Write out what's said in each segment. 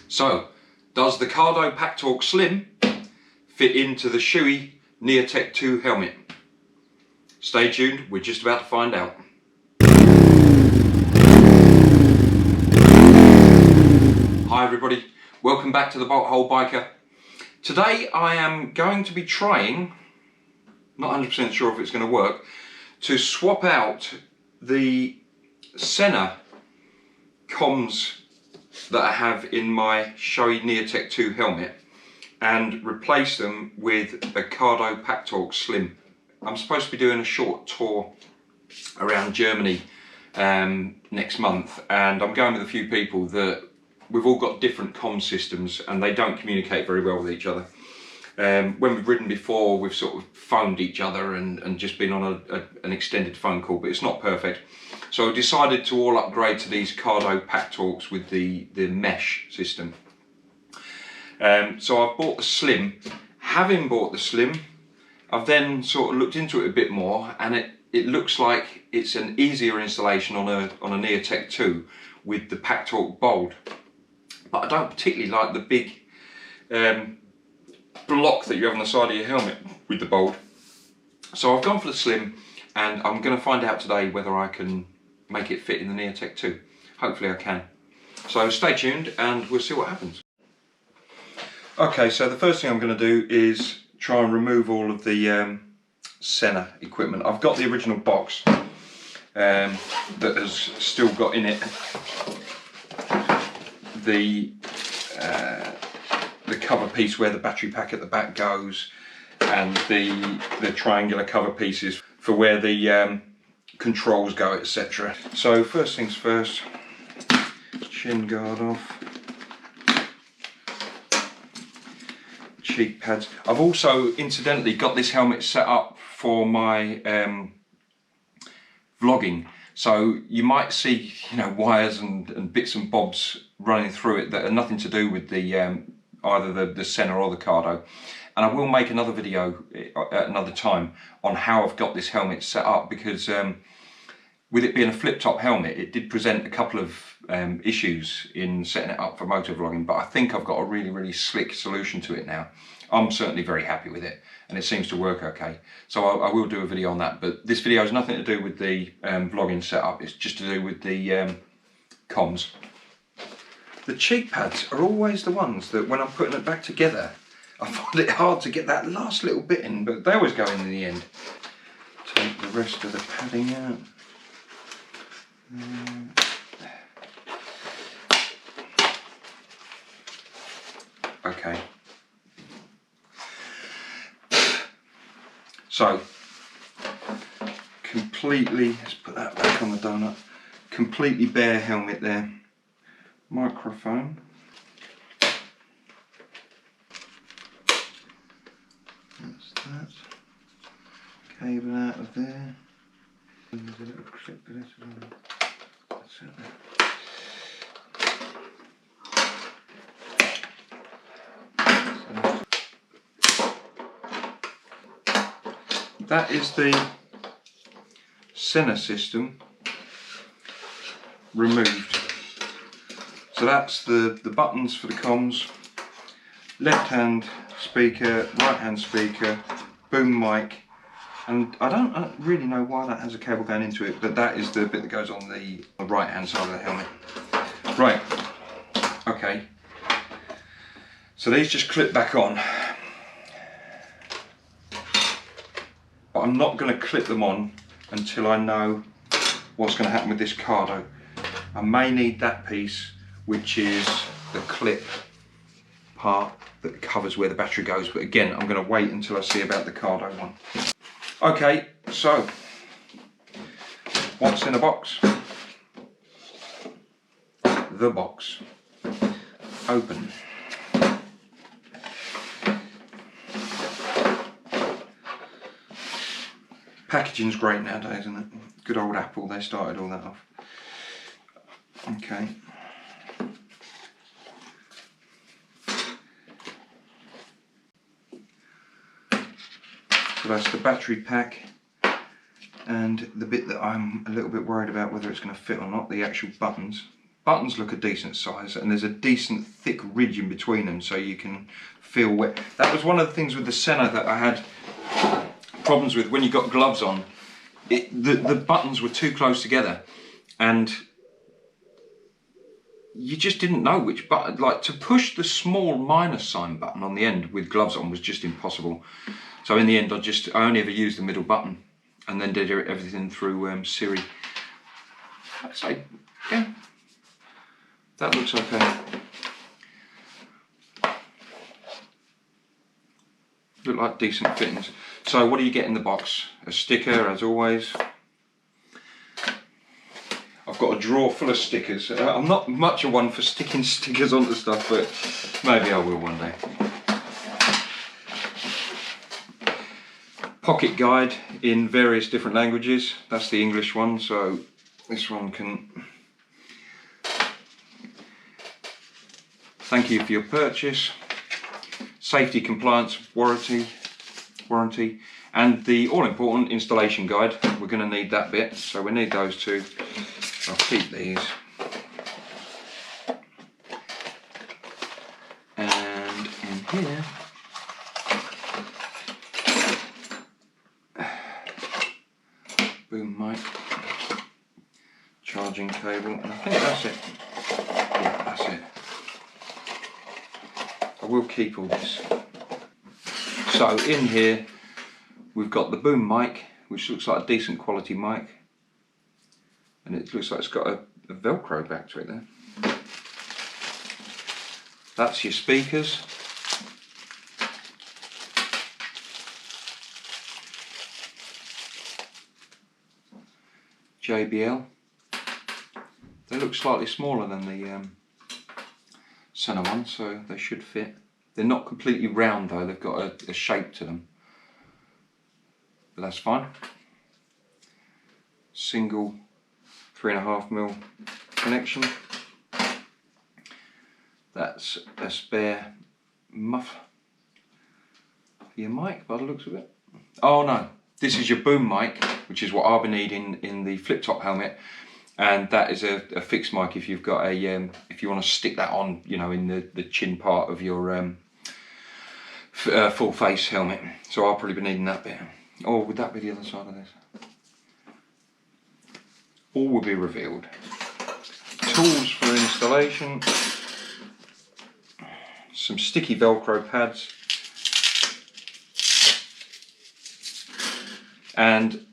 So, does the Cardo Packtalk Slim fit into the Shoei Neotec 2 helmet? Stay tuned, we're just about to find out. Hi everybody, welcome back to the Bolt Hole Biker. Today I am going to be trying, not 100% sure if it's going to work, to swap out the Sena comms that I have in my Shoei Neotec 2 helmet and replace them with a Cardo Packtalk Slim. I'm supposed to be doing a short tour around Germany next month, and I'm going with a few people that we've all got different comm systems and they don't communicate very well with each other. When we've ridden before, we've sort of phoned each other and just been on an extended phone call, but it's not perfect. So I decided to all upgrade to these Cardo Packtalks with the mesh system. So I've bought the Slim. Having bought the Slim, I've then sort of looked into it a bit more, and it looks like it's an easier installation on a Neotec 2 with the Packtalk Bold. But I don't particularly like the big block that you have on the side of your helmet with the Bold. So I've gone for the Slim, and I'm going to find out today whether I can make it fit in the Neotec 2. Hopefully I can. So stay tuned and we'll see what happens. Okay, so the first thing I'm going to do is try and remove all of the Sena equipment. I've got the original box that has still got in it the cover piece where the battery pack at the back goes, and the triangular cover pieces for where the controls go, etc. So first things first, chin guard off, cheek pads. I've also incidentally got this helmet set up for my vlogging, so you might see, you know, wires and bits and bobs running through it that are nothing to do with the either the Sena or the Cardo. And I will make another video at another time on how I've got this helmet set up, because with it being a flip top helmet, it did present a couple of issues in setting it up for motor vlogging, but I think I've got a really slick solution to it now. I'm certainly very happy with it, and it seems to work okay. So I will do a video on that, but this video has nothing to do with the vlogging setup, it's just to do with the comms. The cheek pads are always the ones that when I'm putting it back together, I find it hard to get that last little bit in, but they always go in the end. Take the rest of the padding out. Okay. So, completely, let's put that back on the donut, completely bare helmet there. Microphone. That's that. Cable out of there. And there's a little clip for this one. That's it. That is the Sena system removed. So that's the buttons for the comms, left hand speaker, right hand speaker, boom mic, and I don't really know why that has a cable going into it, but that is the bit that goes on the right hand side of the helmet. Right, okay, so these just clip back on, but I'm not going to clip them on until I know what's going to happen with this Cardo. I may need that piece, which is the clip part that covers where the battery goes, but again, I'm going to wait until I see about the Cardo one. Okay, so what's in the box? The box. Open. Packaging's great nowadays, isn't it? Good old Apple, they started all that off. Okay. So that's the battery pack, and the bit that I'm a little bit worried about whether it's going to fit or not, the actual buttons. buttons look a decent size, and there's a decent thick ridge in between them, so you can feel wet. That was one of the things with the Sena that I had problems with when you got gloves on. The buttons were too close together, and you just didn't know which button. Like, to push the small minus sign button on the end with gloves on was just impossible. So in the end, I only ever used the middle button, and then did everything through Siri. I'd say, yeah, that looks okay. Look like decent fittings. So what do you get in the box? A sticker, as always. I've got a drawer full of stickers. I'm not much of one for sticking stickers onto stuff, but maybe I will one day. Pocket guide in various different languages. That's the English one, so this one can... Thank you for your purchase. Safety, compliance, warranty, and the all-important installation guide. We're going to need that bit, so we need those two. I'll keep these. And in here, boom mic, charging cable, and I think that's it. Yeah, that's it. I will keep all this. So in here we've got the boom mic, which looks like a decent quality mic, and it looks like it's got a Velcro back to it there. That's your speakers. JBL. They look slightly smaller than the Sena one, so they should fit. They're not completely round though, they've got a shape to them, but that's fine. Single 3.5mm connection. That's a spare muff for your mic by the looks of it. Oh no, this is your boom mic, which is what I'll be needing in the flip top helmet. And that is a fixed mic if you've got a if you want to stick that on, you know, in the chin part of your full face helmet. So I'll probably be needing that bit. Or would that be the other side of this? All will be revealed. Tools for installation. Some sticky Velcro pads. And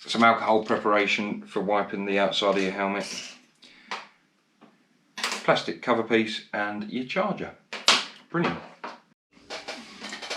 some alcohol preparation for wiping the outside of your helmet, plastic cover piece, and your charger. Brilliant.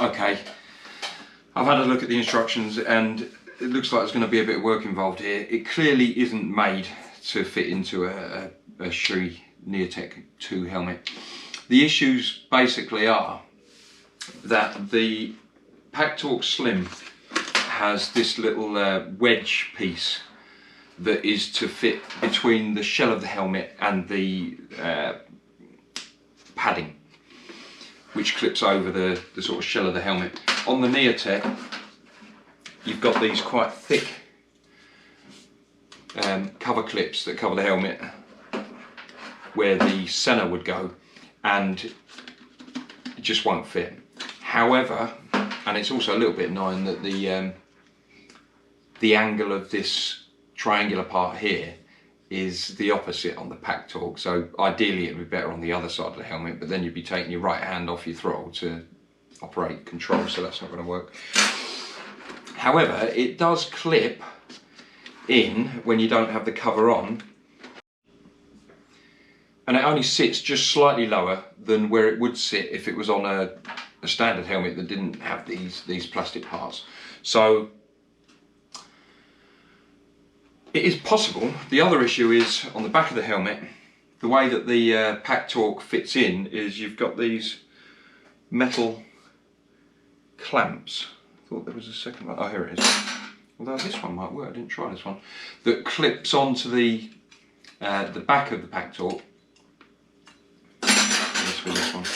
Okay, I've had a look at the instructions and it looks like there's going to be a bit of work involved here. It clearly isn't made to fit into a Shoei Neotec 2 helmet. The issues basically are that the Packtalk Slim has this little wedge piece that is to fit between the shell of the helmet and the padding, which clips over the sort of shell of the helmet. On the Neotec, you've got these quite thick cover clips that cover the helmet where the Sena would go, and it just won't fit. However, and it's also a little bit annoying that the angle of this triangular part here is the opposite on the Packtalk, so ideally it would be better on the other side of the helmet, but then you'd be taking your right hand off your throttle to operate control, so that's not going to work. However, it does clip in when you don't have the cover on, and it only sits just slightly lower than where it would sit if it was on a standard helmet that didn't have these plastic parts. So it is possible. The other issue is on the back of the helmet, the way that the Packtalk fits in is you've got these metal clamps. I thought there was a second one. Oh, here it is. Although this one might work, I didn't try this one. That clips onto the back of the Packtalk. This one.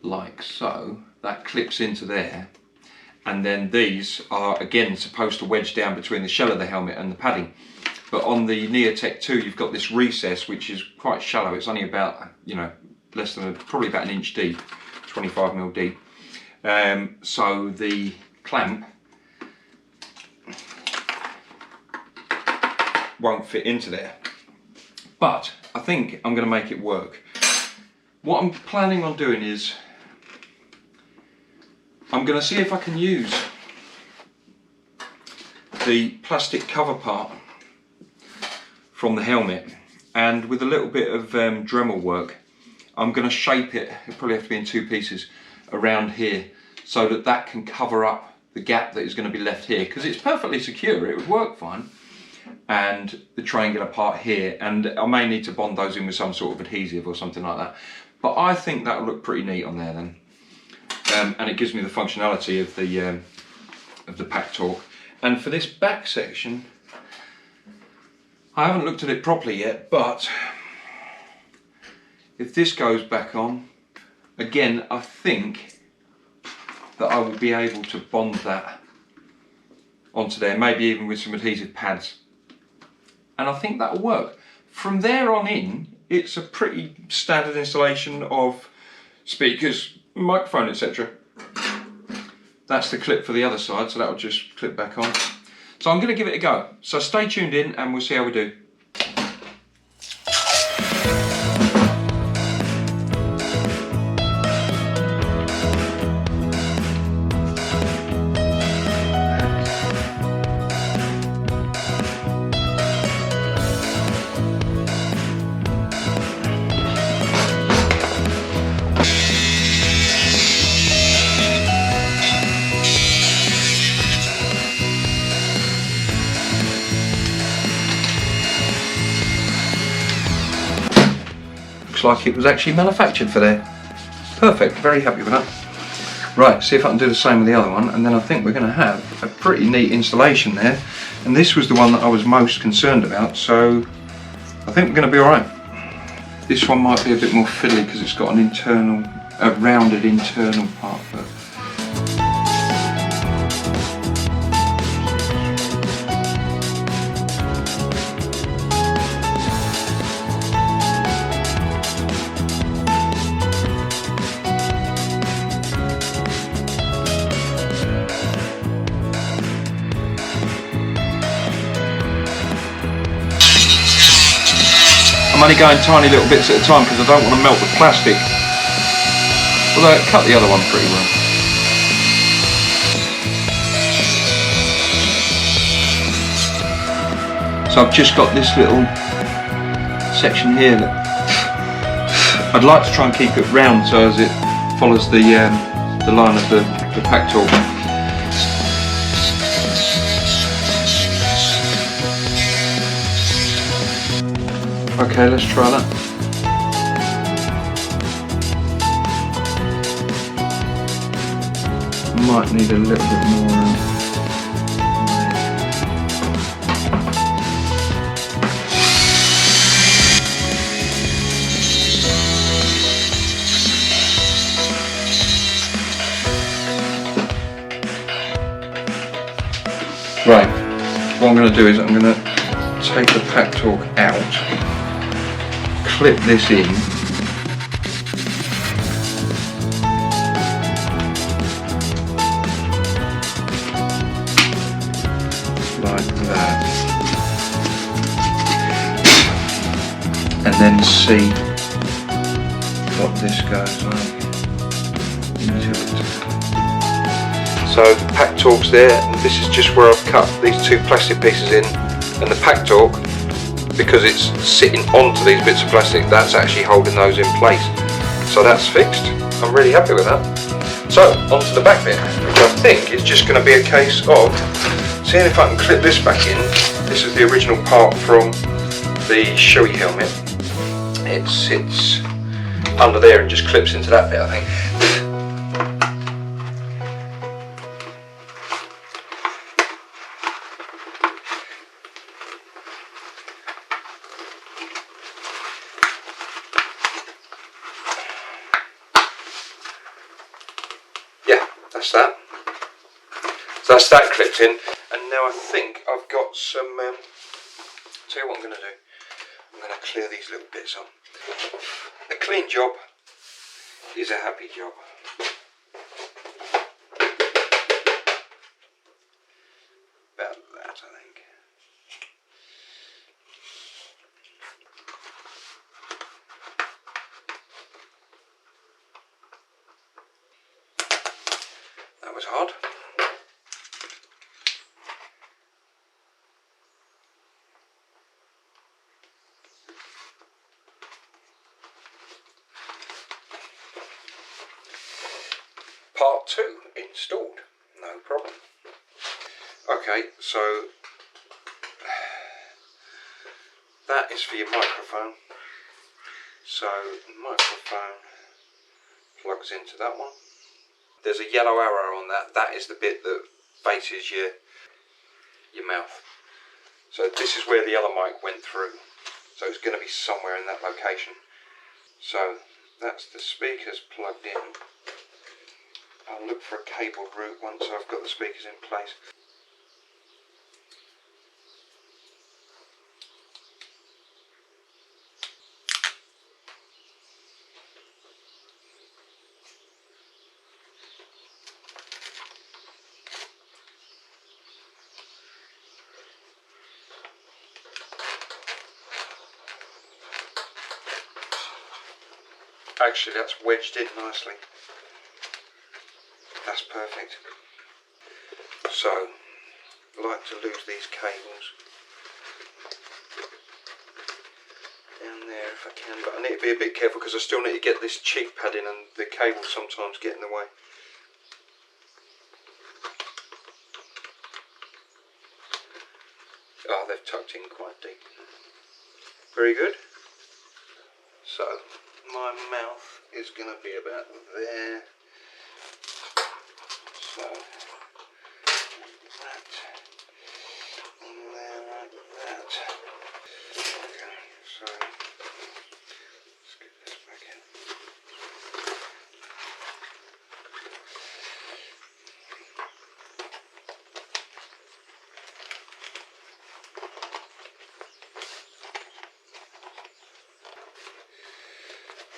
Like so. That clips into there. And then these are again supposed to wedge down between the shell of the helmet and the padding. but on the Neotec 2 you've got this recess which is quite shallow. It's only about, you know, less than probably about 1 inch deep, 25mm deep. So the clamp won't fit into there, but I think I'm going to make it work. What I'm planning on doing is I'm going to see if I can use the plastic cover part from the helmet, and with a little bit of Dremel work I'm going to shape it, it'll probably have to be in 2 pieces, around here, so that that can cover up the gap that is going to be left here, because it's perfectly secure, it would work fine, and the triangular part here, and I may need to bond those in with some sort of adhesive or something like that, but I think that will look pretty neat on there then. And it gives me the functionality of the Packtalk. And for this back section, I haven't looked at it properly yet, but if this goes back on, again, I think that I will be able to bond that onto there, maybe even with some adhesive pads. And I think that'll work. From there on in, it's a pretty standard installation of speakers, microphone, etc. That's the clip for the other side, so that'll just clip back on. So I'm going to give it a go. So stay tuned in and we'll see how we do. Like it was actually manufactured for there. Perfect, very happy with that. Right, see if I can do the same with the other one, and then I think we're going to have a pretty neat installation there. And this was the one that I was most concerned about, so I think we're going to be alright. This one might be a bit more fiddly because it's got an internal, a rounded internal part, but I'm only going tiny little bits at a time because I don't want to melt the plastic, although it cut the other one pretty well. So I've just got this little section here that I'd like to try and keep it round so as it follows the line of the Packtalk. Okay, let's try that. Might need a little bit more. Right, what I'm going to do is I'm going to take the Packtalk out, clip this in, like that, and then see what this goes like into it. So the Packtalk's there, and this is just where I've cut these 2 plastic pieces in, and the Packtalk, because it's sitting onto these bits of plastic, that's actually holding those in place. So that's fixed. I'm really happy with that. So onto the back bit, which I think is just going to be a case of seeing if I can clip this back in. This is the original part from the Shoei helmet. It sits under there and just clips into that bit, I think. That's that. So that's that clipped in, and now I think I've got tell you what I'm going to do. I'm going to clear these little bits on. A clean job is a happy job. About that, I think. That was hard. Part 2 installed, no problem. Okay, so that is for your microphone. So the microphone plugs into that one. There's a yellow arrow on that. That is the bit that faces your mouth. So this is where the other mic went through. So it's going to be somewhere in that location. So that's the speakers plugged in. I'll look for a cabled route once I've got the speakers in place. Actually, that's wedged in nicely. That's perfect. So, I like to lose these cables down there if I can, but I need to be a bit careful because I still need to get this cheek pad in and the cables sometimes get in the way. Oh, they've tucked in quite deep. Very good. So, my mouth is going to be about there. So, that, and there like that. Okay, so, let's get this back in.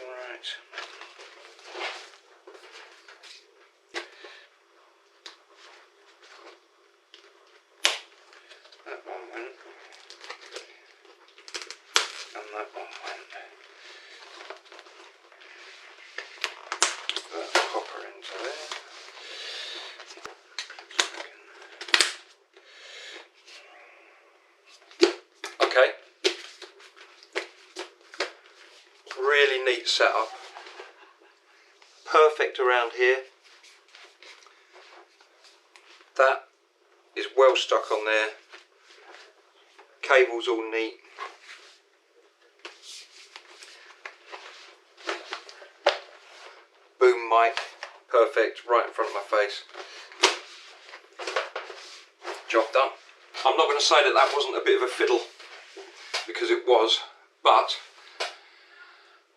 Right. That one went, and that one went. That copper into there. Okay. Really neat setup. Perfect around here. That is well stuck on there. Cables all neat. Boom mic, perfect, right in front of my face. Job done. I'm not going to say that that wasn't a bit of a fiddle, because it was, but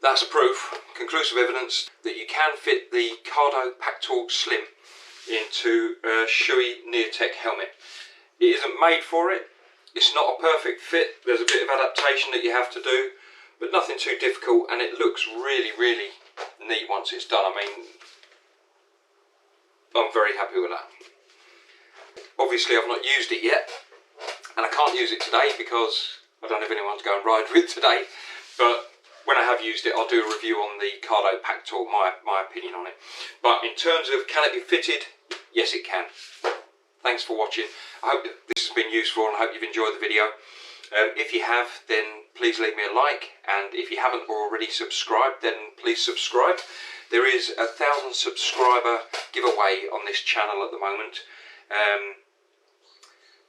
that's a proof, conclusive evidence, that you can fit the Cardo Packtalk Slim into a Shoei Neotec helmet. It isn't made for it. It's not a perfect fit. There's a bit of adaptation that you have to do, but nothing too difficult, and it looks really, really neat once it's done. I mean, I'm very happy with that. Obviously, I've not used it yet, and I can't use it today because I don't have anyone to go and ride with today, but when I have used it, I'll do a review on the Cardo Packtalk, my opinion on it. But in terms of can it be fitted, yes it can. Thanks for watching. I hope this has been useful and I hope you've enjoyed the video. If you have, then please leave me a like, and if you haven't already subscribed, then please subscribe. There is a 1,000 subscriber giveaway on this channel at the moment.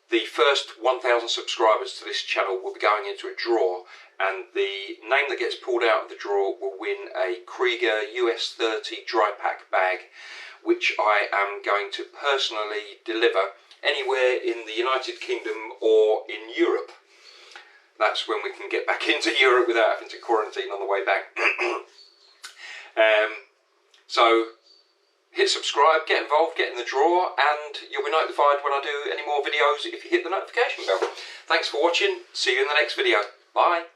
The first 1,000 subscribers to this channel will be going into a draw, and the name that gets pulled out of the draw will win a Krieger US 30 dry pack bag, which I am going to personally deliver anywhere in the United Kingdom or in Europe. That's when we can get back into Europe without having to quarantine on the way back. So hit hit subscribe, get involved, get in the draw, and you'll be notified when I do any more videos if you hit the notification bell. Thanks for watching. See you in the next video. Bye.